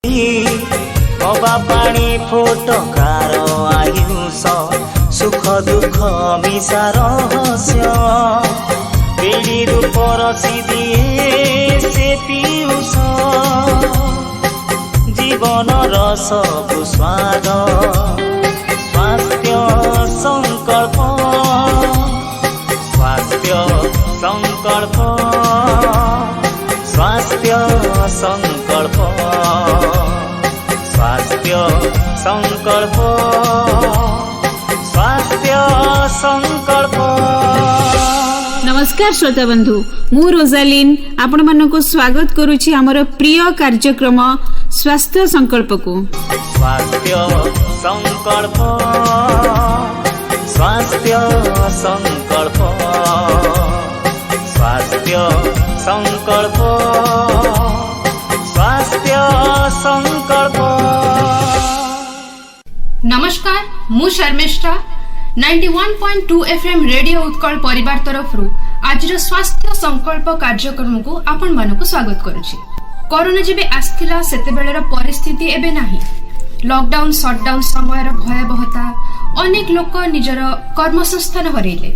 हवा पानी फोटकार आयुष सुख दुख मिशा रहस्य बेड़ी परसी दिए से पीयूष जीवन सब स्वाद स्वास्थ्य संकल्प स्वास्थ्य संकल्प स्वास्थ्य संकल्प स्वास्थ्य संकल्प स्वास्थ्य संकल्प। नमस्कार श्रोता बंधु, मु रोजालिन आपण मानको स्वागत करूची हमर प्रिय कार्यक्रम स्वास्थ्य संकल्प को। स्वास्थ्य संकल्प स्वास्थ्य संकल्प स्वास्थ्य संकल्प स्वास्थ्य संकल्प। नमस्कार, मु शर्मिष्ठा 91.2 FM रेडियो उत्कल परिवार तरफ आज स्वास्थ्य संकल्प कार्यक्रम को आपण मानक स्वागत करुछि। कोरोना जेबे आस्थिला सेते बेलेर परिस्थिति एबे नाही। लॉकडाउन शटडाउन समयर भयावहता अनेक लोक निजर कर्मसंस्थान हरैले,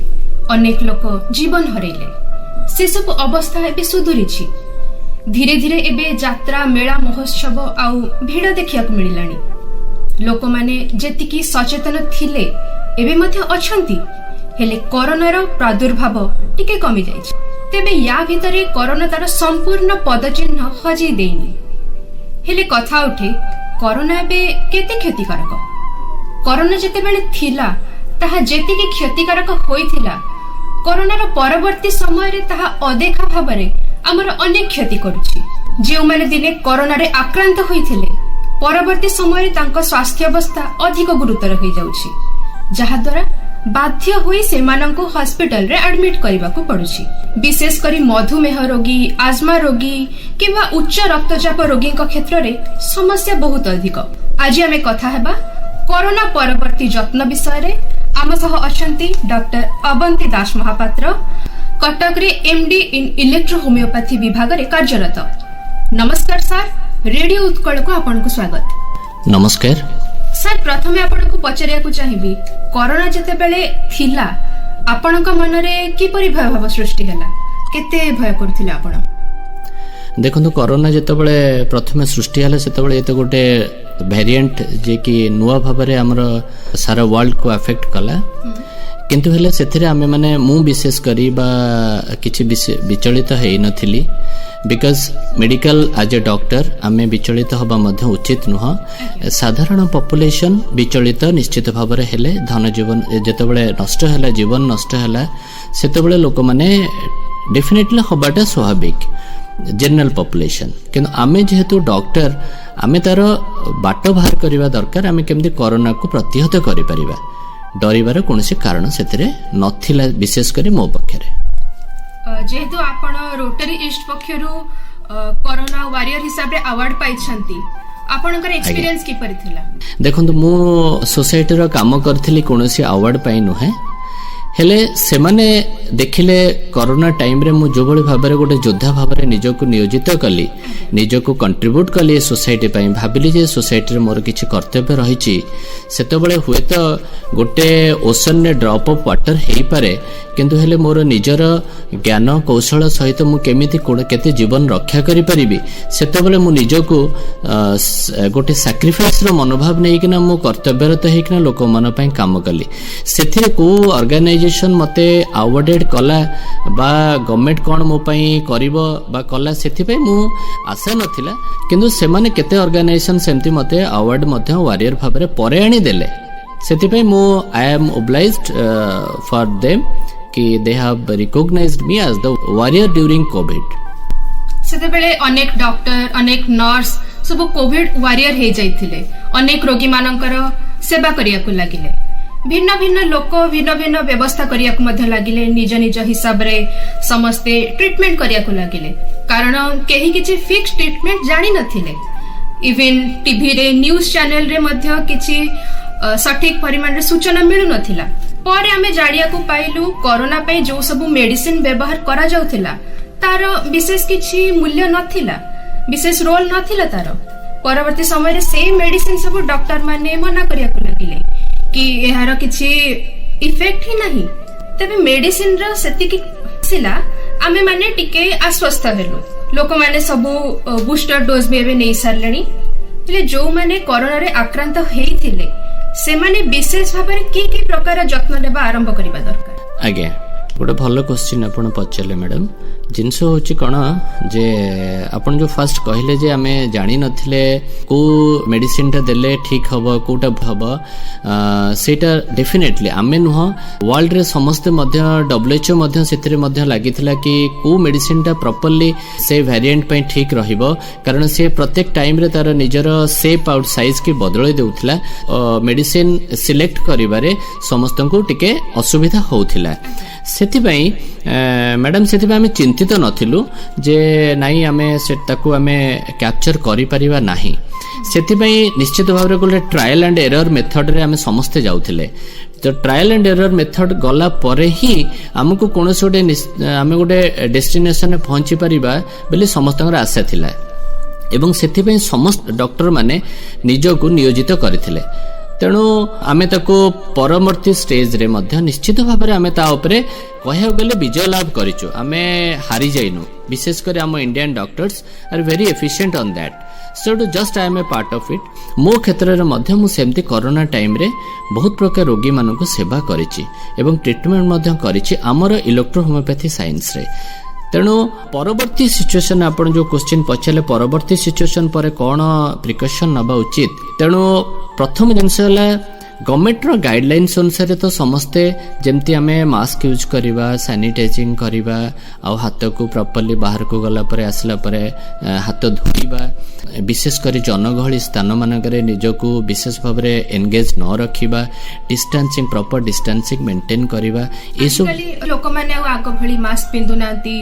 अनेक लोक जीवन हरैले। से सब अवस्था एबे सुधुरिछि। धीरे धीरे एबे यात्रा मेला महोत्सव आउ भीड़ देखिया को मिलिलानी। लोक माने जेतिकी सचेतन थिले एबे मध्य अछंती, हेले कोरोनार प्रादुर्भाव टिके कमी जाइछि। तेबे या भितरे कोरोना तार संपूर्ण पदचिन्ह हजै देइनी। हेले कथा उठे, कोरोना एबे केते क्षतिकारक? कोरोना जेतेबेले थिला ताहा जेतिकी क्षतिकारक होइथिला, कोरोनार परवर्ती समय रे ताहा अदेखा भाबरे आमर अनेक क्षति करुछि। जे माने दिने कोरोना रे आक्रांत होइथिले, परवर्ती समय तांको स्वास्थ्य अवस्था अधिक गुरुतर होई जाउछि, जहा द्वारा बाध्य होई सेमानंको हॉस्पिटल रे एडमिट करिबाकू पडुछि। विशेष करी मधुमेह रोगी, आज्मा रोगी किबा उच्च रक्तचाप रोगी को क्षेत्र रे समस्या बहुत अधिक। आज आमे कथा हेबा कोरोना परवर्ती जत्न विषय रे। आम सह अछंती डॉक्टर अवंती दास महापात्र, कटक रे एमडी इन इलेक्ट्रो होमियोपैथी विभाग रे कार्यरत। नमस्कार सर, रेडियो उत्कल को आपनको स्वागत। नमस्कार सर, प्रथमे आपनको पचारिया को चाहिबी, कोरोना जते बेले थिला आपनक मन रे किपरि भय भाव सृष्टि हला, केते भय करथिला आपण? देखो, कोरोना जते बेले प्रथमे सृष्टि हला सेते बेले एते गोटे वेरिएंट जे कि नुवा भाबरे हमर सारा वर्ल्ड को अफेक्ट कला। किंतु हेले सेथिरे आमे माने मु विशेष करी बा किछि विचलित हेइ नथिली, because medical as a doctor आमे विचलित हबा मध्य उचित नुह। साधारण पॉपुलेशन विचलित निश्चित भाव में हेले धन जीवन जेते बेले नष्ट हैला, जीवन नष्ट हैला, सेते बेले लोक माने डेफिनेटली हबाटा स्वाभाविक जनरल पॉपुलेशन। किंतु आमे जेहेतु डॉक्टर आमे तार बाट बाहर करबा दरकार, आमे केमदी कोरोना को प्रतिहत करि परिबा, डरिबार कोनोसी कारण सेतिरे नथिला, विशेष करी मो पक्षरे। जेहेतु आपण रोटरी ईस्ट पक्षरु कोरोना वारियर हिसाब रे अवार्ड पाइछंती, आपनकर एक्सपीरियंस की परिथिला? देखंतु मु सोसाइटी रो काम करथिली, कोनोसी अवार्ड पाइ नुहे। हेले सेमाने देखिले कोरोना टाइम रे मु जो बळी भाबरे गोटे योद्धा भाबरे निजको नियोजित कली, निजको कंट्रीब्यूट कली सोसाइटी पई। भाबिली जे सोसाइटी रे मोर किछि कर्तव्य रहिछि, सेते बेले हुए तो गोटे ओशन रे ड्रॉप ऑफ वाटर हेई पारे, किंतु हेले मोर निजर ज्ञान कौशल सहित मु केमिति केते जीवन रक्षा करि परिबी, सेते बेले मु निजको गोटे सैक्रिफाइस रो मनोभाव नै किना मु कर्तव्यरत हेई किना लोक मन पई काम कली। सेथिरे को ऑर्गेनाइजेशन मते अवार्डेड कला बा गवर्नमेंट कोन मो पई करिवो बा कला, सेथि पई मु आशा नथिला। किंतु सेमाने केते ऑर्गेनाइजेशन सेमति मते अवार्ड मध्य वारियर भाबरे परे आनी देले, सेथि पई मु I am obliged for them कि they have recognised me as the warrior during covid. सेते बेले अनेक डॉक्टर, अनेक नर्स सब कोविड वारियर हे जाइथिले, अनेक रोगी मानकर सेवा करिया को लागिले, भिन्न भिन्न लोक भिन्न भिन्न व्यवस्था करिया को मध्य लागिले, निज निज हिसाब रे समस्ते ट्रीटमेंट करिया को लागिले, कारण केही किछि फिक्स ट्रीटमेंट जानि नथिले। इवन टीवी रे न्यूज चैनल रे मध्य किछि सठिक परिमाण रे सूचना मिलु नथिला। पर आमे जानिया को पाइलु कोरोना पे जो सब मेडिसिन व्यवहार करा जाउथिला तार विशेष किछि मूल्य नथिला, विशेष रोल नथिला तार। परवर्ती समय से मेडिसिन सब डॉक्टर माने मना करिया को लगिले कि एहार किछि इफेक्ट ही नहीं तबे मेडिसिन रो सेति कि सिला आमे माने टिके आश्वस्त हेलु लोक माने सब बूस्टर डोज भी एबे नै सारलेनी ले जो माने कोरोना रे आक्रांत हेइथिले से माने विशेष भाबरे की प्रकार जत्न लेबा आरंभ करिबा दरकार आज्ञा गोटे भल क्वेश्चन आप पचारे मैडम जिनस हूँ कौन जे आपन जो फास्ट कहले जे आमे जानी नथिले को मेडिसिन टा देले ठीक हबो कोटा हबो सेटा डेफिनेटली आमे नुह वर्ल्ड रे समस्त मध्य WHO मध्य सेतरे मध्य लागिथिला कि को मेडिसिन टा प्रॉपर्ली से वेरिएंट पे ठीक रहिबो कारण से प्रत्येक टाइम रे तार निजर शेप आउट साइज के बदलै देउथिला मेडिसिन सिलेक्ट करिबारे समस्त को टिके असुविधा होउथिला सेथिबाई मैडम सेथिबाई आमे चिंतित नथिलु जे नाई आमे सेटाकू आमे कैप्चर करि परिबा नाही सेथिबाई निश्चित भाव रे गोटे ट्रायल एंड एरर मेथड रे आमे समस्त जाउथिले तो ट्रायल एंड एरर मेथड गला परे ही हमको कोनोस गोटे आमे गोटे डेस्टिनेशन रे पहुंची परिबा बेले समस्तଙ୍କର आशा थिला एवं सेथिबाई समस्त डॉक्टर माने निजको नियोजित करथिले तेणु आमे ताको परवर्ती स्टेज रे मध्य निश्चित भाव में आमे ता उपरे कहया गले विजय लाभ करिचु आमे हारी जाइनु विशेष कर आम Indian doctors are very efficient on that so too just I am a part of it मो क्षेत्र रे मध्य मु सेमती कोरोना टाइम रे बहुत प्रकार रोगी मानक सेवा करिछि एवं ट्रीटमेंट मध्य करिछि हमर इलेक्ट्रो होमियोपैथी साइंस रे तेणु परवर्ती सिचुएशन आपन जो क्वेश्चन पछले परवर्ती सिचुएशन पर कौन प्रिकॉशन नबा उचित तेणु प्रथम जिनस गवर्नमेंट रो गाइडलाइंस अनुसार तो समस्ते जमती आमे मास्क यूज करिबा सैनिटाइजिंग करिबा आ हाथ को प्रॉपर्ली बाहर को गला परे आसला परे हाथ धोइबा विशेष कर जनगहली स्थान मानकरे निजको विशेष भाव रे एंगेज न रखिबा डिस्टेंसिंग प्रॉपर डिस्टेंसिंग मेंटेन करिबा ए सब लोक माने आग भली मास्क पिंदु नांती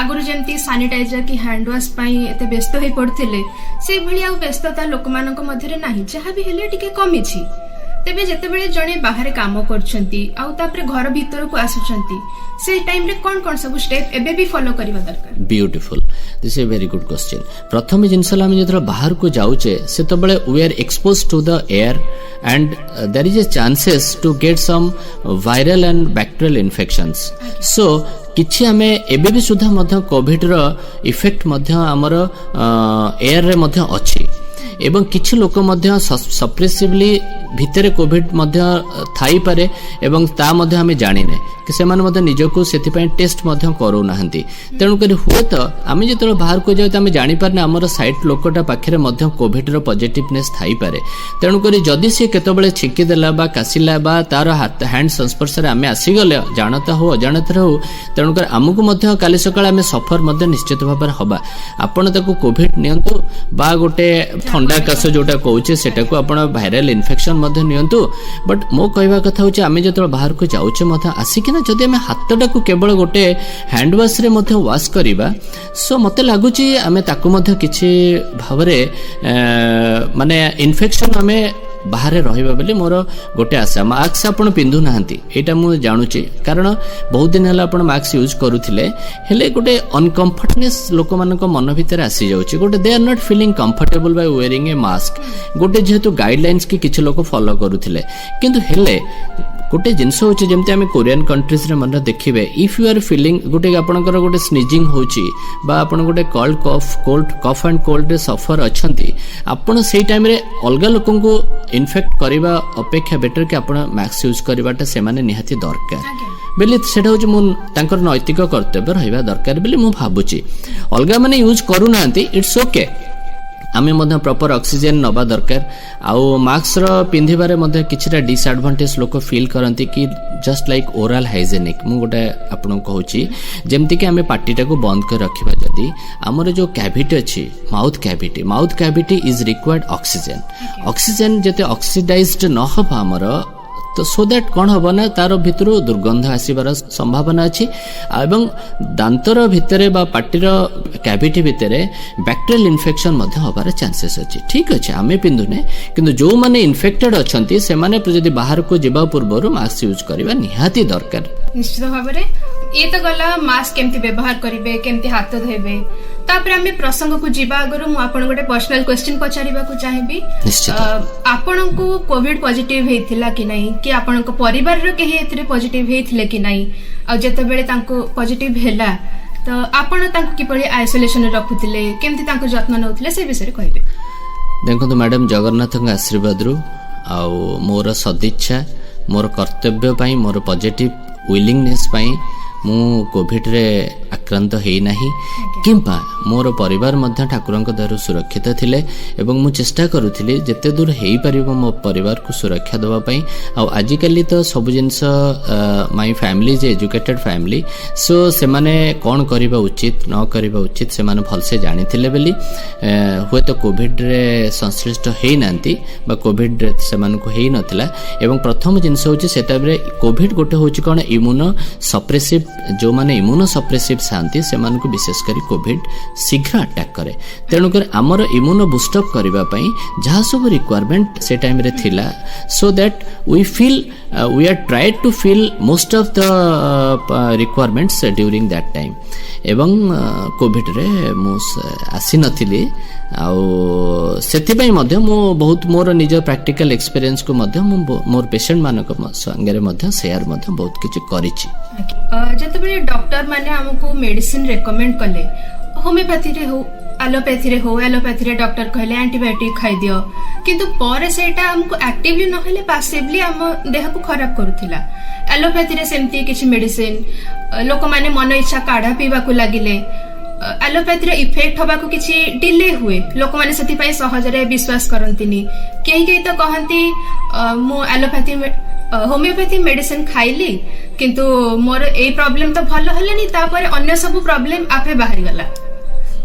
आगुर जेमती सैनिटाइजर की हैंड वॉश पई एते व्यस्त होई पड़थिले से भली आ व्यस्तता लोक मानक मध्य रे नाही जहा भी हेले टिके कमी छी तेबे जेतेबेले जणे बाहर काम करछंती आउ तापरे घर भीतर को आसुछंती से टाइम रे कोन कोन सब स्टेप एबे भी फॉलो करबा दरकार beautiful this is very good question प्रथम जिनसला हम जतरा बाहर को जाउचे से तबले we are exposed to the air and there is a chances to get some viral and bacterial infections so किछि हमें एबे भी सुधा मध्य कोविड रो इफेक्ट मध्य हमर एयर रे मध्य अछि एवं किछि लोक मध्य सप्रेसिवली भितरे कोविड मध्य थाई पारे एवं ता मध्य हमें जानिने कि सेमान मध्य निजको सेति पय टेस्ट मध्य करू नाहंती तेणु करी हुए तो आमे जेतरो बाहर को जाय त आमे जानि पारने हमर साइट लोकटा पाखरे मध्य कोविड रो पॉजिटिवनेस थाई पारे तेणु करी जदी से केतबेले छिकी देला बा कासिला बा तार हाथ हैंड संस्पर्श रे आमे आसी गले जानता हो अजानता हो तेणु कर हमकु मध्य काली सकाळ आमे सफर मध्य निश्चित भाबर हबा आपण ताको कोविड नियंतु बा गोटे ठंडा कास जोटा कहूचे सेटा को आपण वायरल इन्फेक्शन मध्य नियंतु बट मो कहवा कथा होचे आमे जेतरो बाहर को जाउचे मथा आसी ना जदि आमे हाथटा को केवल गोटे हैंड वॉश रे मध्य वॉश करिबा सो मते लागुची आमे ताको मध्य किछि भावरे माने इन्फेक्शन आमे बाहर रहिबा बेले मोर गोटे आशा मास्क आपण पिंधु नाहंती एटा मु जानुची कारण बहुत दिन हला आपण मास्क यूज करूथिले हेले गोटे अनकंफर्टनेस लोक मानक मन भीतर आसी जाउची गोटे they are not feeling comfortable by wearing a mask गोटे जेहेतु गाइडलाइंस की किछि लोक फॉलो करूथिले किंतु हेले गोटे जिनस होची जेमते आमे कोरियन कंट्रीज रे मन देखिबे इफ यू आर फीलिंग गोटे आपनकर गोटे स्नीजिंग होची बा आपण गोटे कोल्ड कफ एंड कोल्ड रे सफर अछंती आपण सेई टाइम रे अलगा लोकन को इन्फेक्ट करिबा अपेक्षा बेटर कि आपण मास्क यूज करिबाटा से माने निहाती दरकार बेले सेटा होची मु तांकर नैतिक कर्तव्य रहिबा दरकार बेले मु भाबुची अलगा माने यूज करू नांती इट्स ओके आमे मध्य प्रॉपर ऑक्सीजन नबा दरकार आउ मास्क रो पिंधिबारे मध्य किछटा डिसएडवांटेज लोक फील करंती कि जस्ट लाइक ओरल हाइजेनिक मु गोटे आपन कहूची जेमति कि आमे पार्टीटा को बंद कर रखिबा जदी हमर जो कैविटी अछि mouth cavity is required oxygen जते ऑक्सीडाइज्ड न हबा हमर तो सो दैट कौन हम ना तार भितर दुर्गंध आसबार संभावना अच्छी एवं दांतर भितर पार्टीर कैविटी भितर बैक्टेरियल इन्फेक्शन हबार चांसेस अच्छी ठीक अच्छे आमे पिंधुने किंतु जो माने इन्फेक्टेड अच्छंती से माने जदि बाहर को जिबा पूर्व मास्क यूज करबा निहाती दरकार निश्चित भाव ये तो गला मास्क केमती व्यवहार करिवे केमती हाथ धोइबे तापर आमे प्रसंग को जीवा आगरो मु आपन गोटे पर्सनल क्वेश्चन पचारिबा को चाहिबी निश्चित आपन को कोविड पॉजिटिव हेतिला कि नाही कि आपन को परिवार रो केही एथरे पॉजिटिव हेतिले कि नाही आ जते बेले तांको पॉजिटिव हेला तो आपन तांको किपरि आइसोलेशन रखुतिले केमति तांको जत्न नउतिले से विषय कहबे। देखो मैडम जगन्नाथ आशीर्वाद रु आउ मोर सदिच्छा मोर कर्तव्य पाई मोर पॉजिटिव विलिंगनेस पाई मु कोविड रे आक्रांत हेई नाही किंपा मोर परिवार मध्य ठाकुरंक द्वारा सुरक्षित थिले एवं मु चेष्टा करूथिली जते दूर हेई परिबो मो परिवार को सुरक्षा देबा पई आ आजि काली तो सब जिंस माय फैमिली जे एजुकेटेड फैमिली सो से माने कोन करिबा उचित न करिबा उचित से माने भल से जानि थिले बेली हुए तो कोविड रे संश्लिष्ट हेई नांती बा कोविड रे से मान को हेई नथिला एवं प्रथम जिंस होची सेटा रे कोविड गोटे होची कोन इम्यूनो सप्रेसिव जो माने इम्यूनो सप्रेसिव शांति से मान को विशेष करी कोविड शीघ्र अटैक करे तेणु कर आमर इम्यूनो बूस्ट अप करबा पई जहा सब रिक्वायरमेंट से टाइम रे थिला so that we feel we are tried to feel most of the requirements during that time एवं कोविड रे मु आसी नथिली आउ सेति पई मध्य मु बहुत मोर निज प्रैक्टिकल एक्सपीरियंस को मध्य मु मोर पेशेंट मानक संगे मध्य शेयर मध्य बहुत किछि करिछि। जते बेले डॉक्टर माने हमको मेडिसिन रेकमेंड कले होमियोपैथी रे हो एलोपैथी रे डॉक्टर कहले एंटीबायोटिक खाइ दियो किंतु पर सेटा हमको एक्टिवली न हले पैसिवली हम देह को खराब करूथिला। एलोपैथी रे सेमती किछि मेडिसिन लोक माने मन इच्छा काढ़ा पीबा को लागिले एलोपैथी रे इफेक्ट होबा को किछि डिले हुए लोक माने सती पई सहज रे विश्वास करंतिनी केही तो कहंती मो एलोपैथी होमियोपैथी मेडिसिन खाइली किंतु मोर ए प्रॉब्लम तो भल हलेनी तापर अन्य सब प्रॉब्लम आपे बाहरी गला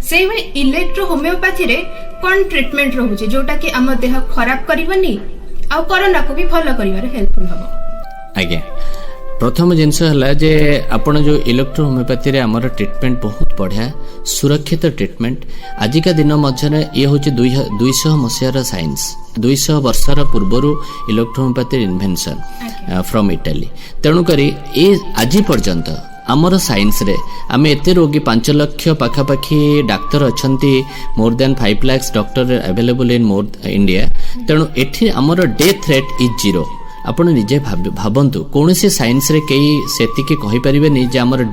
से भाई इलेक्ट्रो होमियोपैथी रे कोन ट्रीटमेंट रहउची जोटा कि हम देह खराब करबनी आ कोरोना को भी भल करिवारे हेल्पफुल हबो। आज्ञा प्रथम जिनस है जे आपण जो इलेक्ट्रो होमियोपैथी रे हमर ट्रीटमेंट बहुत बढ़िया सुरक्षित ट्रीटमेंट आजिका दिन मध्य ये हूँ 200 मसीहार साइंस 200 वर्षर पूर्वर electro homeopathy invention from Italy तेणुक आज पर्यंत आमर साइंस रे आमे एते रोगी 5 लाख पाखापाखि डाक्तर अछंती more than 5 lakh doctor available in मोर इंडिया तेणु एठी आमर डेथ रेट इज 0 आपण निजे भाबंतु कौन से साइंस रे कई सेति के कहि परिबे नि जे हमर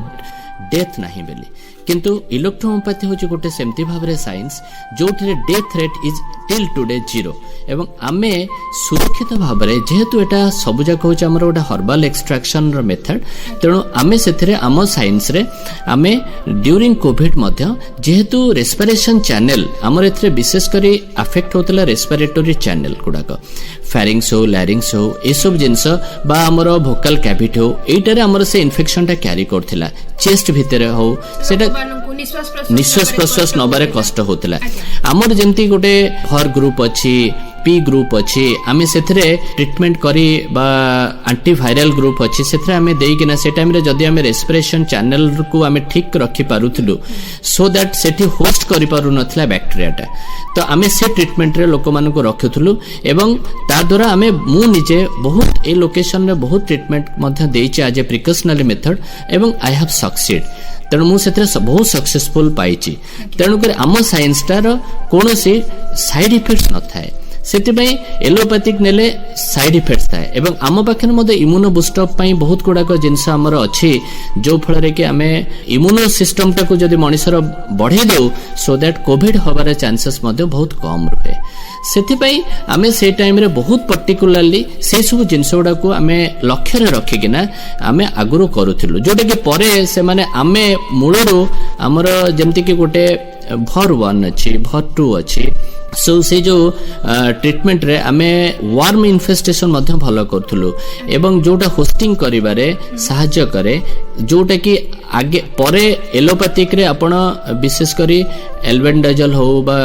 डेथ नाही बेली किंतु इलेक्ट्रो होमियोपैथी होची गोटे सेमती भाबरे साइंस जोठरे death rate is till today 0 एवं आमे सुरक्षित भाबरे जेहेतु एटा सब जाक होची हमर गोटे हर्बल एक्सट्रैक्शन र मेथड तेणु आमे सेथिरे आम साइंस रे आमे ड्यूरिंग कोविड मध्य जेहेतु रेस्पिरेशन चैनल हमर एथरे विशेष करी अफेक्ट होतला रेस्पिरेटरी चैनल गुडाक फैरिंग्स हो लैरिंग्स हो ए सब जिंस बा हमर वोकल कैविटी हो एटारे हमर से इन्फेक्शन टा कैरी करथिला चेस्ट भितरे हो सेटा निश्वास प्रश्वास नबारे कष्ट होतला हमर जेंती गोटे हर ग्रुप अछि पी ग्रुप अछि आमे सेथरे ट्रीटमेंट करी बा एंटीवायरल ग्रुप अछि सेथरे आमे देई किना से टाइम रे जदी आमे रेस्पिरेशन चैनल को आमे ठीक रखि पारुथलु सो दैट सेठी होस्ट करि पारु नथला बैक्टीरियाटा तो आमे से ट्रीटमेंट रे लोक मान को रखुथलु एवं ता द्वारा आमे मु निजे बहुत ए लोकेशन रे बहुत ट्रीटमेंट मध्ये देइछि आज ए प्रिकॉशनरी मेथड एवं आई हैव सक्सीड तेणु मुझे बहुत सक्सेसफुल पाई तेणुक आम साइंस टार कौन साइड इफेक्ट्स न थाए से एलोपैथिक नेले साइड इफेक्ट्स थाए एवं आम पाखे मध्य इम्यूनो बूस्टअप बहुत गुड़ाक जिनस आमर अच्छी जो फल कि आम इम्यूनो सिस्टम टाक जब मनीषर बढ़े दे सो दैट कोविड हबार चांसेस बहुत कम रुहे से आमे से टाइम रे बहुत पर्टिकुलरली से सब जिनस गुड़ा को आमे लक्ष्य रे रखिकिना आमे आगुरो करूथिलु जोटा कि परे से माने आमे मूलरो हमर जेमति कि गोटे भर 1 अछि भर 2 अछि सो से जो ट्रीटमेंट रे आमे वार्म इन्फेस्टेशन मध्य भलो करथुलु एवं जोटा होस्टिंग करिबारे सहाय्य करे जोटा कि आगे परे एलोपैथिक रे आपण विशेष करी एल्बेंडाजोल हो बा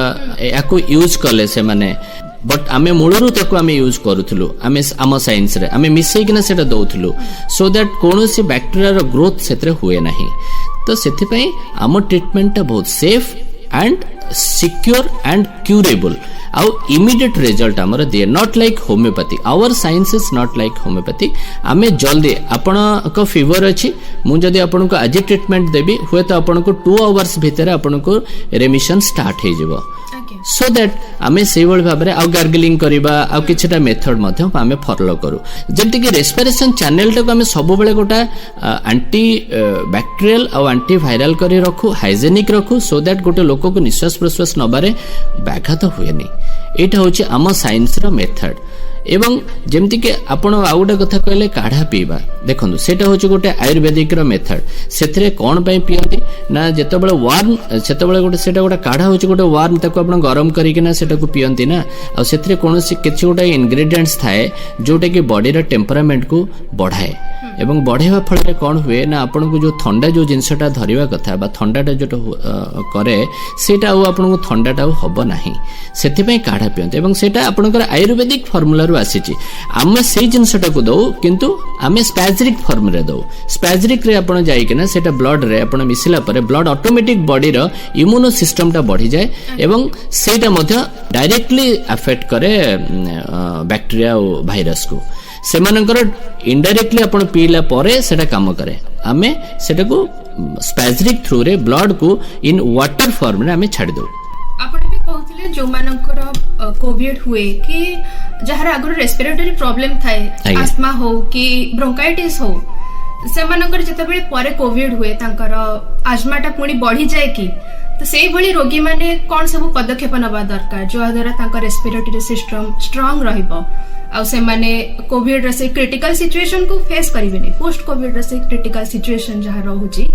याको यूज कले से माने बट आमे मूलरू तक आमे यूज करूथुलु आमे आम साइंस रे आमे मिसई किना सेटा दउथुलु सो दैट कोनोसी बैक्टीरिया रो ग्रोथ सेतरे हुए नाही तो सेति पई आम ट्रीटमेंट ता बहुत safe and secure and curable आउ इमिडिएट रिजल्ट आमर दिए not like homeopathy our science is not like homeopathy आमे जल्दी आपण को फीवर अच्छी मुझे आपन को आज ट्रीटमेंट देवी हुए तो आपन को 2 आवर्स भितर आपन को रेमिशन स्टार्ट हो जिवो सो दैट आमे से भाव में आउ गार्गलिंग करवा आउ किछटा मेथड मध्य आमे फॉलो करू जमती कि रेस्पिरेशन चैनल टाको आमे सब बेले गोटा एंटी बैक्टेरियल आउ एंटी वायरल करी रखू हाइजेनिक रखू सो दैट गोटे लोक को निश्वास प्रश्वास नबारे व्याघात हुए नहीं एटा होची आम साइंस रो मेथड एवं जमती कि आपण आउ गोटे कथा कहले काढ़ा पीवा देखो सेटा होची गोटे आयुर्वेदिक रो मेथड सेथरे कोन पई पियंती ना जेतेबेले वार्म सेतेबेले गोटे सेटा गोटे काढ़ा होची गोटे वार्म ताको आपण गरम करिके ना सेटा को पियंती ना आ सेथरे कोनोसी किछि गोटे इंग्रेडिएंट्स थाए जोटे कि बॉडी रो टेम्परामेंट को बढ़ाए एवं बढ़ेवा फल कौन हुए ना आपन को जो थंडा जो जिनसटा धरिवा कथा बा थंडाटा जो करे सेटा आपन को थंडाटा हबो नाही सेति पई काढ़ा पियंते एवं सेटा आपनकर आयुर्वेदिक फार्मूला रु आसीची आमे सेई जिनसटा को दो किंतु आमे स्पैजरिक फॉर्म रे दो स्पैजरिक रे आपन जाई कि ना सेटा ब्लड रे आपन मिसिला परे ब्लड ऑटोमेटिक बॉडी रो इम्यूनो सिस्टम टा बढ़ी जाए एवं सेटा मध्ये डायरेक्टली अफेक्ट करे बैक्टीरिया और भाइरस को सेमानकर इनडायरेक्टली आपण पीला परे सेटा काम करे आमे सेटा को स्पैजरिक थ्रू रे ब्लड को इन वाटर फॉर्म रे आमे छाडी दो आपण भी कहउथिले जो मानकर कोविड हुए कि जहार आगु रेस्पिरेटरी प्रॉब्लम थाए अस्थमा हो कि ब्रोंकाइटिस हो से मानकर जतबेले परे कोविड हुए तांकर आजमाटा पुणी बढ़ी जाए कि तो से भली रोगी माने कोन सब पदक्षेप नबा दरकार जो द्वारा तांकर रेस्पिरेटरी सिस्टम स्ट्रांग रहइबो आ से माने कोविड रे से क्रिटिकल सिचुएशन को फेस करिबेनी पोस्ट कोविड रे से क्रिटिकल सिचुएशन जहार होची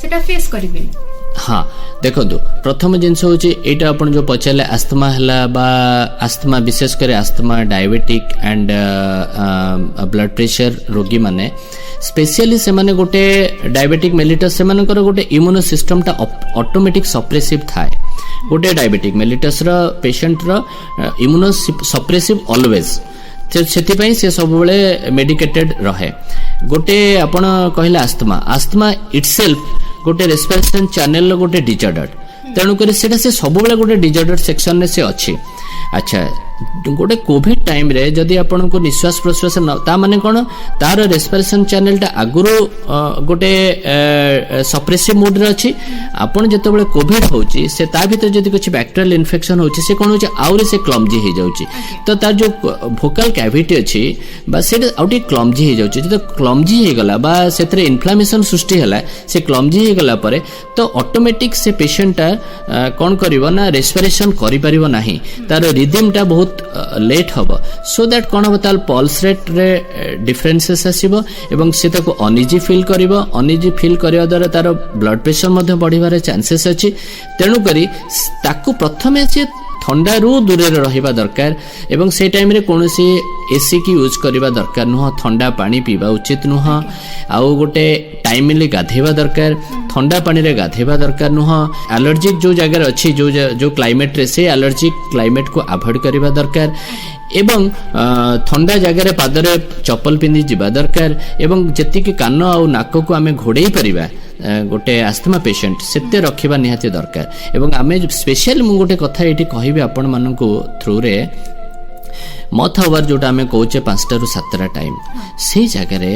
सेटा फेस करिबेनी हाँ देखो प्रथम जिनस हूँ यहाँ आप जो पचारे आस्थमा है बा आस्थमा विशेष कर asthma diabetic and blood pressure रोगी माने स्पेशली से माने गोटे डायबिटिक मेलिटस से गोटे इम्यूनो सिस्टम टा ऑटोमेटिक सप्रेसिव थाए गोटे डायबिटिक मेलिटस रो पेशेंट रो इम्यूनो सप्रेसिव ऑलवेज से से सब बेले मेडिकेटेड रहे गोटे आपण कहले आस्थमा इटसेल्फ गोटे रेस्पिरेशन चैनल गोटे डिजॉर्डर तेणुक से सब बेले गोटे डिजॉर्डर सेक्शन में से अच्छी अच्छा गोटे कोविड टाइम रे जदि आपन को निश्वास प्रश्वास ता माने कोन तार रेस्पिरेशन चैनल टा आगुरो गोटे सप्रेसिव मोड रे अछि आपन जते बेले कोविड होची से ता भीतर जदि कुछ बैक्टीरियल इन्फेक्शन होची से कोन होची आउरी से क्लमजी हो जाउची तो तार जो वोकल कैविटी अछि बा से आउटी क्लमजी हो जाउची तो क्लमजी हो गला बा सेतरे इन्फ्लेमेशन सृष्टि हला से क्लमजी हो गला परे तो ऑटोमेटिक से पेशेंट टा कोन करिवो ना रेस्पिरेशन करि परिवो नाही तार रिदम टा बहुत लेट हम सो दैट कौन हम ताल पल्स रेट रे डिफरेंसेस आसीबो एवं से ताको अनइजी फील करिवो अनइजी फील करिवा द्वारा तार ब्लड प्रेशर मध्ये बढ़िबार चांसेस अछि तेणु करी ताको प्रथमे से ठंडा रू दूर रहिबा दरकार एवं से टाइम रे कोनोसी एसी की यूज करबा दरकार नुह ठंडा पानी पीबा उचित नुह आउ गोटे टाइमली गाधेबा दरकार ठंडा पानी रे गाधेबा दरकार नुह एलर्जिक जो जगह अच्छी जो क्लाइमेट रे से एलर्जिक क्लाइमेट को अवॉइड करबा दरकार एवं ठंडा जगह रे पादरे चप्पल पिंधि जिबा दरकार एवं जति कि कान आउ नाक को आमे घोड़ेई परिबा गोटे आस्थमा पेशेंट सेते रखिबा निहाती दरकार एवं आमे स्पेशल मु गोटे कथा एठी कहिबे आपण माननको थ्रू रे मथ आवर जोटा आमे कहूचे 5टा रु 7टा टाइम से जगह रे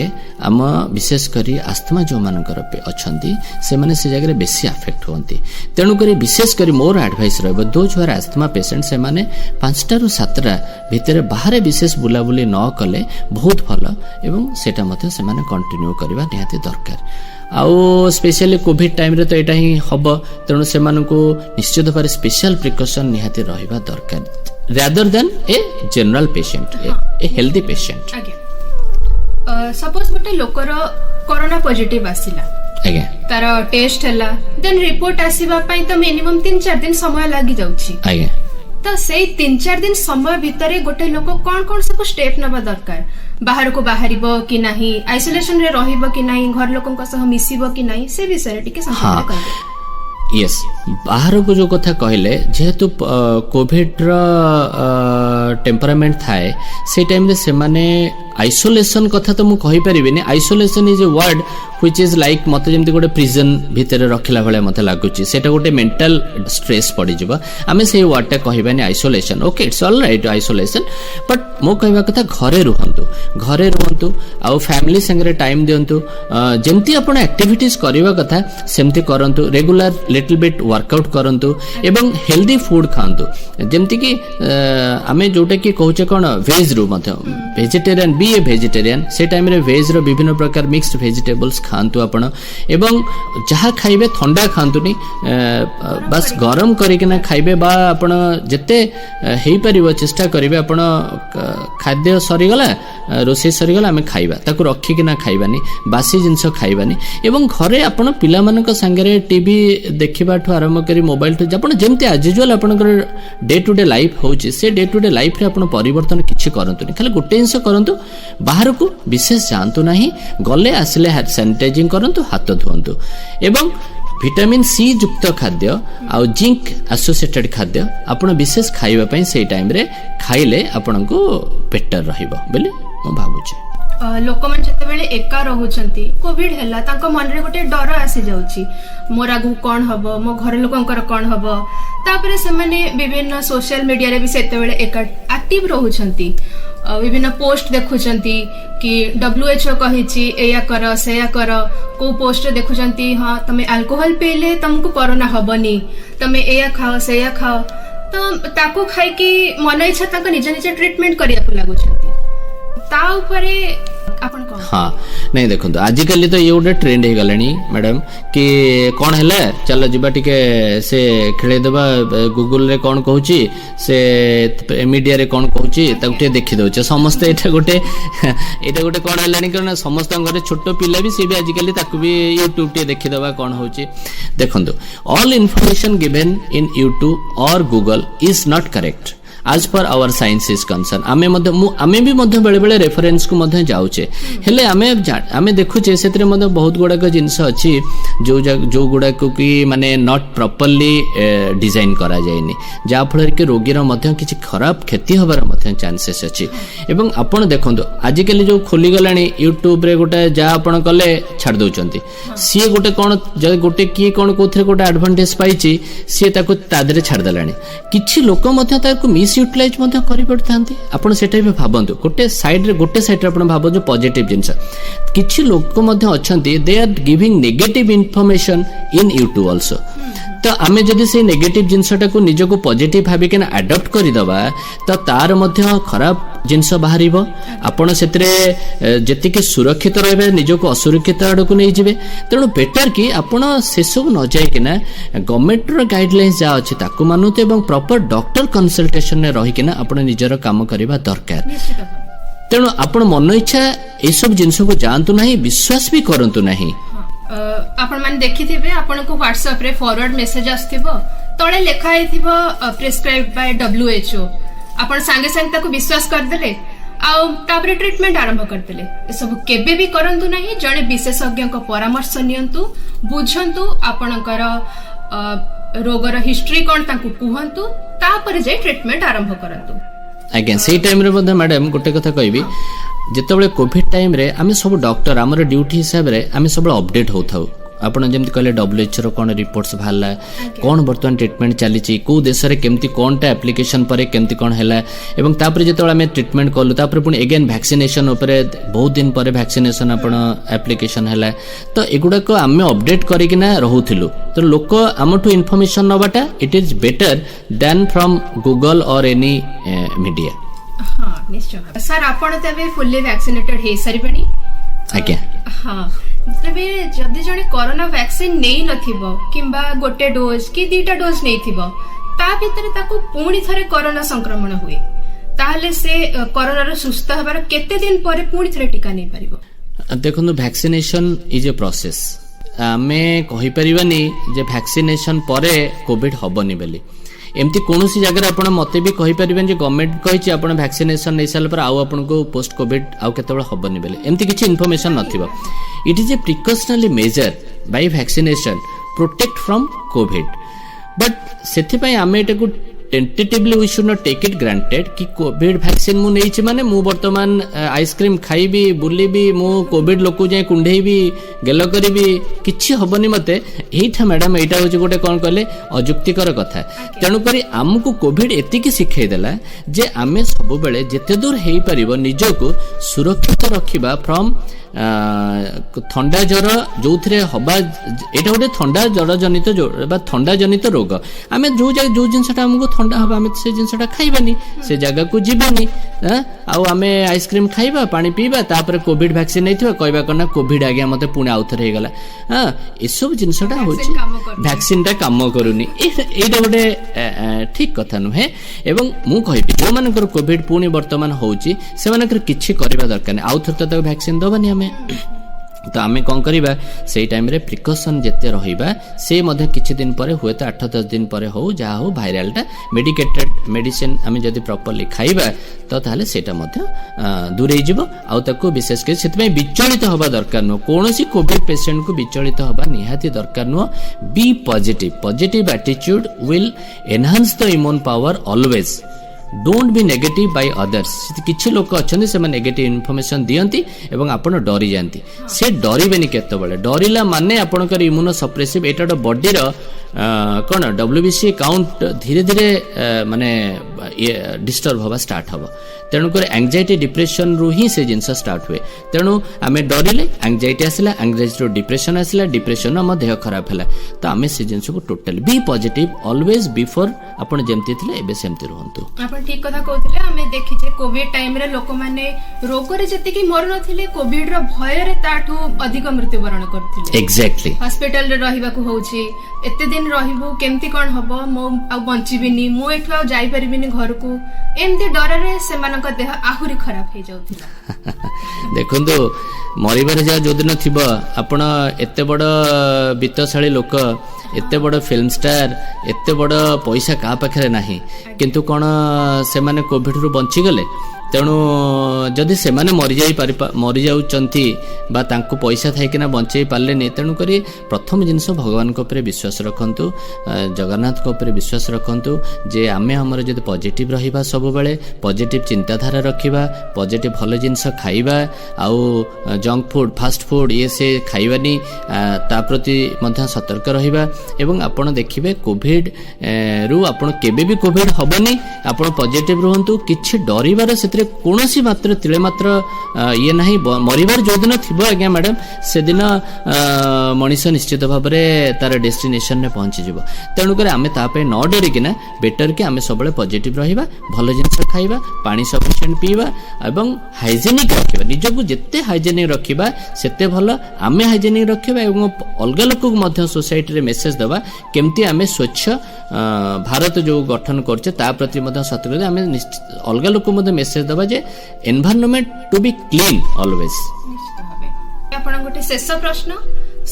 आम विशेष करी आस्थमा जो मानकर अछंती से माने से जगह रे बेसी अफेक्ट होंती तेणु करी विशेष करी मोर एडवाइस रहबो दोज हर आस्थमा पेशेंट से माने 5टा रु 7टा भितर बाहर विशेष बुलाबुली न कले बहुत भलो एवं सेटा मते से माने कंटिन्यू करबा निहाती दरकार आउ स्पेशली कोविड टाइम रे तो एटा ही हबो तेणु से मानको निश्चित भारे स्पेशल प्रिकॉशन निहाती रहबा दरकार rather than a general patient a healthy patient suppose गोटे लोकर कोरोना पॉजिटिव आसिला आगे तार टेस्ट हला देन रिपोर्ट आसीबा पई तो मिनिमम 3-4 दिन समय लागि जाउची आगे तो से 3-4 दिन समय भितरे गोटे लोक कोन सब स्टेप नबा दरकार बाहर को बाहरिबो कि नाही आइसोलेशन रे रहिबो कि नाही घर लोकन सह मिसिबो कि नाही से विषय टिके संक्षेप करबे यस बाहर को जो कथा कहले जेहेतु कोविड रो टेम्परामेंट थाए से टाइम रे से माने आइसोलेशन कथा तो मु कहि परिबेनी isolation is a word which is like मते जेमती गोटे प्रिजन भितर रखिला भले मते लागुची सेटा गोटे मेंटल स्ट्रेस पड़ी जिवो आमे से वर्ड टा कहबानी isolation okay it's all right isolation but मो कहबा कथा घरे रुहंतु आ फैमिली संगे टाइम दियंतु जेमती आपण एक्टिविटीज करबा कथा सेमती करंतु रेगुलर लिटिल बिट वर्कआउट करंतु एवं हेल्दी फूड खांतु जेमती कि आमे जोटा कि कहूचे कोन वेज रु मते वेजिटेरियन बी ए वेजिटेरियन से टाइम रे वेज रो विभिन्न प्रकार मिक्स्ड वेजिटेबल्स खांतु आपण एवं जहा खाइबे ठंडा खांतुनी बस गरम करिकना खाइबे बा आपण जते हेई परिबो चेष्टा करिवे आपण खाद्य सरी गला रोसे सरी गला आमे खाइबा ताकू रखिकिना खाइबानी बासी जिंस खाइबानी एवं घरे आपण पिला मानक संगे टीवी देखिबाठू आरंभ करी मोबाइल टू आपण जेमते एज यूजुअल आपनकर डे टू डे लाइफ होची से डे टू डे लाइफ रे आपण परिवर्तन किछि करंतुनी खाली गोटे जिंस करंतु बाहर को विशेष जानतु नाही गले आसले सैनिटाइजिंग करंतु हाथ धुवंतु एवं विटामिन सी युक्त खाद्य आ जिंक एसोसिएटेड खाद्य आपण विशेष खाइबा पई से टाइम रे खाइले आपण को बेटर रहिबो बोली म भाबुची लोक मन जते एका रहुचंती कोविड हैला तांको मन रे गोटे डर आसी जाउची मोर आगु कोन हबो मो घर लोकंकर कोन हबो तापरे से माने विभिन्न सोशल मीडिया रे भी सेते बेले एका एक्टिव रहुचंती विभिन्न पोस्ट देखुचंती कि WHO कहिची एया कर सेया कर को पोस्ट देखुचंती हां तमे अल्कोहल पीले तुमको कोरोना हबनी तमे एया खाओ सेया खाओ तो ताको खाई कि मन इच्छा ताको निज निज ट्रीटमेंट करिया को लागुचंती ता ऊपरे आपण को हां नहीं देखो आजिकल तो ये गोटे ट्रेंड हो गलानी मैडम कि कौन है चल जीवा टिके से खेले देबा गूगल रे कौन कहूची से मीडिया रे कौन कहूची ताकू देखि दउचे समस्त एटा गोटे कौन हलानी करना समस्त घरे छोट पिला भी से भी आजिकल ताकू भी यूट्यूब टे देखि देबा कौन होची देखंतु all information given in YouTube और गूगल इज नॉट करेक्ट आज per hour science is concern आमे भी मध्य बेले बेले रेफरेंस को मध्य जाउचे हेले आमे देखुचे सेतरे मध्य बहुत गुडा का जिंस अछि जो गुडा को कि माने नॉट प्रॉपर्ली डिजाइन करा जायनी जा फल के रोगीर मध्य किछि खराब क्षति होबार मध्य चांसेस अछि एवं आपण देखंतु आज कल जो खोली गलानी यूट्यूब रे गोटे जा आपण कले छाड़ दउचंती सी गोटे कोन गोटे की कोन कोथरे गोटे एडवांटेज पाइछि सी ताको तादरे छाड़ दलानी किछि लोक मध्य ताको मिस यूटिलाइज मध्य करि पड़थांती आपण सेटा भी भाबंतु गोटे साइड रे आपण भाबो जो पॉजिटिव जिंस किछि लोक मध्य अछंती they are giving negative information in YouTube also तो आमे जदि से नेगेटिव जिंसटा को निज को पॉजिटिव भाबी के अडॉप्ट करि दबा तो तार मध्य खराब जिंस बाहरिबो आपण सेतरे जति के सुरक्षित रहबे निज को असुरक्षित आड़ को नै जिवे तेणु बेटर कि आपण से सब न जाय कि ना गवर्नमेंट रो गाइडलाइंस जा अछि ताकू मानुते एवं प्रॉपर डॉक्टर कंसल्टेशन ने रहि कि ना आपण निजर काम करबा दरकार तेणु आपण मन इच्छा ए सब जिंस को जानतु नाही विश्वास भी करंतु नाही आपण मान देखिथिबे आपण को WhatsApp रे फॉरवर्ड मेसेज आस्थिबो तळे लेखा आइथिबो प्रिस्क्राइब्ड बाय WHO आपण संगे संगे ताको विश्वास कर देले आ तापरे ट्रीटमेंट आरंभ कर देले ए सब केबे भी करंतु नाही जणे विशेषज्ञ को परामर्श नियंतु बुझंतु आपणकर रोगर हिस्ट्री कोन ताको कुहंतु तापर जे ट्रीटमेंट आरंभ करंतु आज्ञा से टाइम रे बंदा मैडम गोटे कथा कहबी जेतेबेले कोविड टाइम रे आमे सब डॉक्टर हमर ड्यूटी हिसाब रे आमे सब अपडेट होथाउ आपण जेमति कहले WHO रो कोन रिपोर्ट्स भाला कोन वर्तमान ट्रीटमेंट चली छि को देश रे केमति कोनटा एप्लीकेशन परे केमति कोन हैला एवं तापर जेतेबेले आमे ट्रीटमेंट करलु तापर पुनी अगेन वैक्सीनेशन ऊपर बहुत दिन परे वैक्सीनेशन आपण एप्लीकेशन हैला तो एगुडा को आमे अपडेट करी किना रहउथिलु तो लोक हमठु इन्फॉर्मेशन नबाटा it is better than from Google or any media हां निश्चय सर आपण तबे फुल्ली वैक्सीनेटेड हे सरीबणी आज्ञा हां तबे जदि जणे कोरोना वैक्सीन नेई नथिबो किंबा गोटे डोज कि दीटा डोज नेइथिबो ता भितरे ताको पुणी थरे कोरोना संक्रमण हुए ताहले से कोरोना रो सुस्थ हबार केते दिन परे पुणी थरे टीका नै परिबो देखो वैक्सीनेशन इज ए प्रोसेस आमे कहि परिबानी जे वैक्सीनेशन परे कोविड हबनी बेली एमती कोनोसी जगह आपण मते भी कहि परिबेन जे गवर्नमेंट कहिछि आपण वैक्सीनेशन नै साल पर आउ आपण को पोस्ट कोविड आउ केतबेल हबनी बेले एमती किछि इन्फॉर्मेशन नथिबो it is a precautionary measure by vaccination protect from COVID but सेथि पय आमे एटा को tentatively we should not take it granted कि कोविड वैक्सीन मु नेइछि माने मु वर्तमान आइसक्रीम खाइबी बुलिबी मु कोविड लोक जाय कुंढेइबी गेल करिबी किछि हबनी मते एठा मैडम एटा होछि गोटे कोन कहले अजुक्तिकर कथा तेणु करी हमकु कोविड एतिकी शिखै देला जे आमे सब बेले जेते दूर हेई परिबो निजको सुरक्षित रखिबा फ्रॉम थंडा ज्वर जो हवा एटा गोटे थंडा ज्वर जनित थंडा जनित रोग आम जो जिनसा आमको थंडा हवा आम से जिनसा खाइबानी से जगह को जीवानी आम आइसक्रीम खाइबा पानी पीबा तापर कोविड वैक्सीन नहीं कहवा करना कोविड आगे मत पुणी आउ थे होगा ये सब जिनसा वैक्सीन टा काम करूनी एटा गोटे ठीक कथा नुहे एवं मु कहबी जो मानकर कोविड पुणी वर्तमान होची से मानकर किछि करबा दरकार नै आउ थर तो वैक्सीन दबानी आमे तो आमे कौन करिबा से टाइम रे प्रिकॉशन जेते रहिबा से मध्ये किछि दिन परे हुए तो 8-10 दिन परे हो जा हो वायरल टा मेडिकेटेड मेडिसिन आमे जदी प्रॉपर्ली खाइबा तो ताले सेटा मध्ये दूरे जिवो आ ताको विशेष के सेतमे विचलित होबा दरकार न कोनोसी कोविड पेशेंट को विचलित होबा निहाती दरकार न be positive attitude will enhance the immune power always don't be negative by others किछि लोक अछन से नेगेटिव इन्फॉर्मेशन दियंती एवं आपण डरी जानती से डरिबेनी केते बेले डरिला माने आपनकर इम्यूनो सप्रेसिव एटा बॉडी रो कोन डब्ल्यूबीसी काउंट धीरे धीरे माने डिस्टर्ब होबा स्टार्ट होबो तेणु कर एंजाइटी डिप्रेशन रु ही से जिनस स्टार्ट हुए तेणु आमे डरिले एंजाइटी आसला एंजाइटी रो डिप्रेशन आसला डिप्रेशन हम देह खराब हला तो आमे से जिनस को totally B positive always before आपण जेमती थिले एबे सेमती रहंतु आपण ठीक कथा कहथिले आमे देखिचे कोविड टाइम रे लोक माने रोग रे जति की मर नथिले कोविड रो भय रे ताठू अधिक मृत्युवरण करथिले एग्जैक्टली हॉस्पिटल रे रहिबा को होउची एते दिन रहिबो केमती कोन हबो मो आ बंचिबिनी मो एठु आ जाई परिबिनी घर को एमती डर रे सेमानक देह आहुरी खराब हे जाउथिला देखंतु मरिबार जा जोदिन थिबो आपण एते बड़ वित्तशाली लोक एते बड़ फिल्म स्टार एते बड़ पैसा का पाखरे नाही किंतु कोन से माने कोविड रु बंची गले तेणु जदि से मरी जाउचंती बा तांको पैसा थाइकिना बंचै पारलेनी तेणु करी प्रथम जिनस भगवान को ऊपर विश्वास रखंतु जगन्नाथ को ऊपर विश्वास रखंतु जे आमे हमर जदि पॉजिटिव रहिबा सब बेले पॉजिटिव चिंताधारा रखिबा पॉजिटिव भल जिनस खाइबा आउ जंक फूड फास्ट फूड ये से खाइबानी ता प्रति मध्य सतर्क रहिबा एवं आपण देखिबे कोविड रु आपण केबे भी कोविड हबनी आपण पॉजिटिव रहंतु किछि डरिबार कौनसी मात्र तिले मात्र ये नहीं मरिबार जो दिन थिबो आज्ञा मैडम से दिन मनीष निश्चित भाव में तार डेस्टिनेशन ने पहुंची जिवो तेणु कर आमे ता पे न डरी किना बेटर कि आमे सबले पॉजिटिव रहिबा भलो जिंस खाइबा पानी सफिशिएंट पीबा एवं हाइजेनिक रखिबा निजको जेते हाइजेनिक रखिबा सेते भलो आमे हाइजेनिक रखिबा एवं अलगा लोक को मध्य सोसाइटी रे मेसेज देबा केमती आमे स्वच्छ भारत जो गठन करछे ता प्रति मध्य सतर्क आमे अलगा लोक को मध्य मेसेज दबा जे environment to be clean always आपण गोटे शेष प्रश्न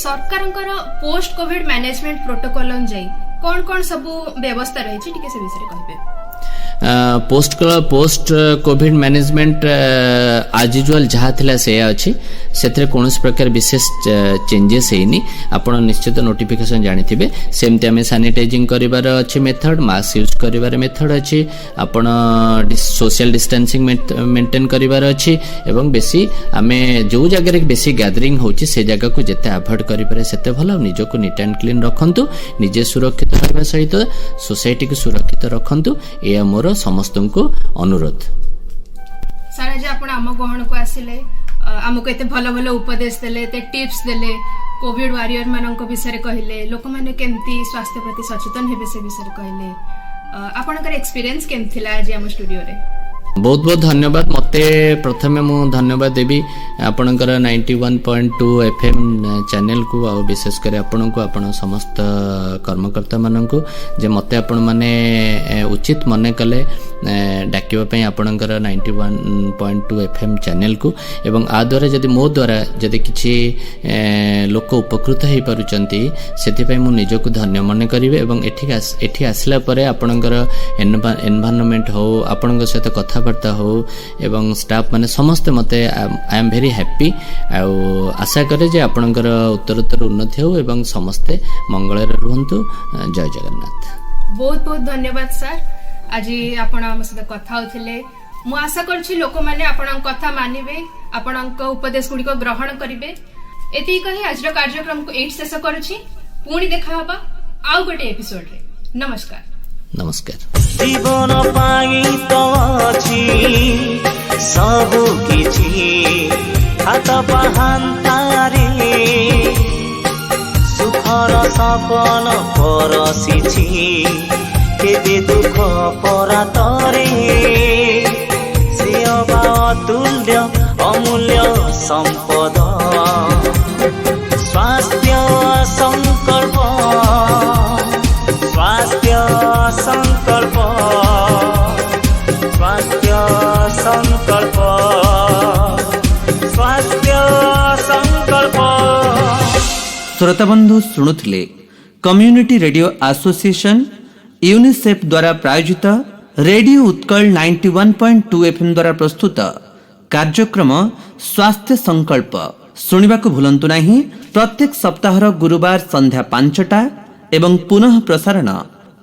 सरकारंकर पोस्ट कोविड मैनेजमेंट प्रोटोकॉल अनुसार कोन कोन सब व्यवस्था रही छी ठीक से विषय कहबे पोस्ट कोविड मैनेजमेंट आज यूजुअल जहाँ थिला से अछि सेथरे कोनस प्रकार विशेष चेंजेस हेनी आपण निश्चित नोटिफिकेशन जानिथिबे सेमते हमें सैनिटाइजिंग करिवार अछि मेथड मास्क यूज करिवार मेथड अछि आपण सोशल डिस्टेंसिंग मेंटेन करिवार अछि एवं बेसी हमें जो जगह रे बेसी गैदरिंग होछि से जगह को जेते अवॉइड करिपारे सेते भलो निजो को नीट एंड क्लीन रखंतु निजे सुरक्षित रहबा सहित सोसाइटी को सुरक्षित रखंतु ए मोर समस्त को अनुरोध सारा जे आपण आम गहन को आसिले आमको एते भलो भलो उपदेश देले एते टिप्स देले कोविड वॉरियर मानक विषय कहले लोक माने केमती स्वास्थ्य प्रति सचेतन हेबे से विषय कहले आपनकर एक्सपीरियंस केम थिला आज हम स्टूडियो रे बहुत बहुत धन्यवाद मते प्रथमे मु धन्यवाद देबी आपनकर 91.2 एफएम चैनल को आ विशेष करे आपन को आपन समस्त कर्मकर्ता मानन को जे मते आपन माने उचित मने कले डाकिबा पई आपनकर 91.2 एफएम चैनल को एवं आ द्वारा जदि मो द्वारा जदि किछि लोक उपकृत हेई पारुचंती सेति पई मु निजो को धन्य मने करिवे एवं एठी आसला परे आपनकर एनवायरनमेंट हो आपनक सहित कथा वार्ता हो एवं स्टाफ माने समस्त मते आई एम वेरी हैप्पी आशा करे जे आपनकर उत्तरोत्तर उन्नति हो एवं समस्ते मंगल रे रहंतु जय जगन्नाथ बहुत बहुत धन्यवाद सर आज आपण आम सहित कथा होथिले मु आशा करछि लोक माने आपन कथा मानिबे आपन उपदेश गुडी को ग्रहण करिवे एति कहि आज कार्यक्रम को एट शेष करूछि पुणी देखा हबा आउ गोटे एपिसोड रे नमस्कार नमस्कार जीवन पाई तो अछि सब किछि हाथ पाहान्तारे सुखर सपन परसिछि केबे दुख परातरे से अबा अतुल्य अमूल्य सम्पद स्वास्थ्य संकल्प स्वास्थ्य संकल्प स्वास्थ्य संकल्प स्वास्थ्य संकल्प। श्रोता बंधु शुणुथिले कम्युनिटी रेडियो एसोसिएशन यूनिसेफ द्वारा प्रायोजित रेडियो उत्कल 91.2 एफएम द्वारा प्रस्तुत कार्यक्रम स्वास्थ्य संकल्प शुणा को भूलंतु नहीं। प्रत्येक सप्ताहर गुरुवार संध्या 5टा एवं पुनः प्रसारण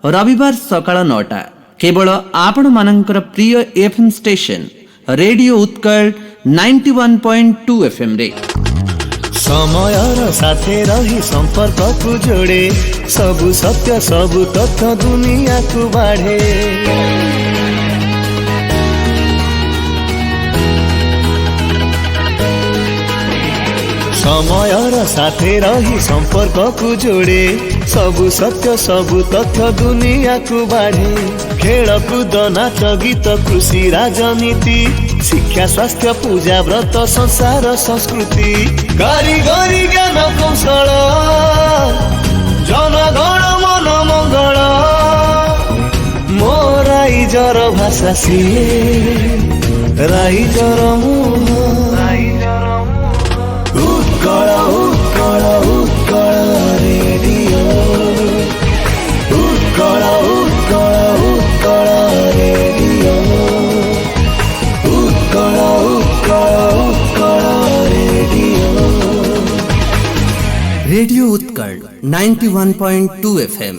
रविवार सकाळ 9टा केवल आपण मानकर प्रिय FM station radio Utkal 91.2 FM रे। समयर साथे रही संपर्क को जोड़े सबु सत्य सबु तथ्य दुनिया को बाढ़े समयर साथे रही संपर्क को जोड़े सबु सत्य सबु तथ्य दुनिया को बाढ़े खेल कूद नाच गीत कृषि राजनीति शिक्षा स्वास्थ्य पूजा व्रत संसार संस्कृति कारीगरी ज्ञान कौशल जनगण मन मंगल मो राइजर भाषा सिए राइजर मुह Utkal Utkal Utkal radio Utkal Utkal Utkal radio Utkal Utkal Utkal radio radio Utkal 91.2 FM.